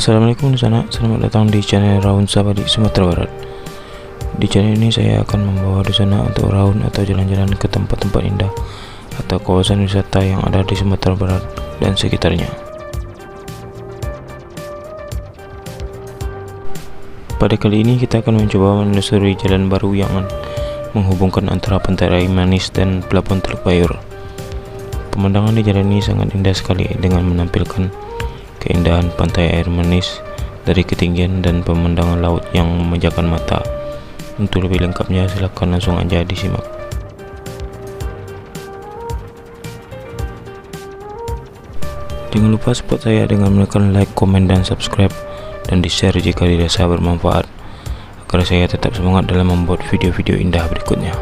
Assalamualaikum di sana, selamat datang di channel Raun Sabadi Sumatera Barat. Di channel ini saya akan membawa di sana untuk raun atau jalan-jalan ke tempat-tempat indah atau kawasan wisata yang ada di Sumatera Barat dan sekitarnya. Pada kali ini kita akan mencoba menelusuri jalan baru yang menghubungkan antara Pantai Rai Manis dan Pelabuhan Teluk Bayur. Pemandangan di jalan ini sangat indah sekali dengan menampilkan keindahan pantai air manis dari ketinggian dan pemandangan laut yang memanjakan mata. Untuk lebih lengkapnya silakan langsung aja disimak. Jangan lupa support saya dengan menekan like, komen, dan subscribe, dan di-share jika dirasa bermanfaat agar saya tetap semangat dalam membuat video-video indah berikutnya.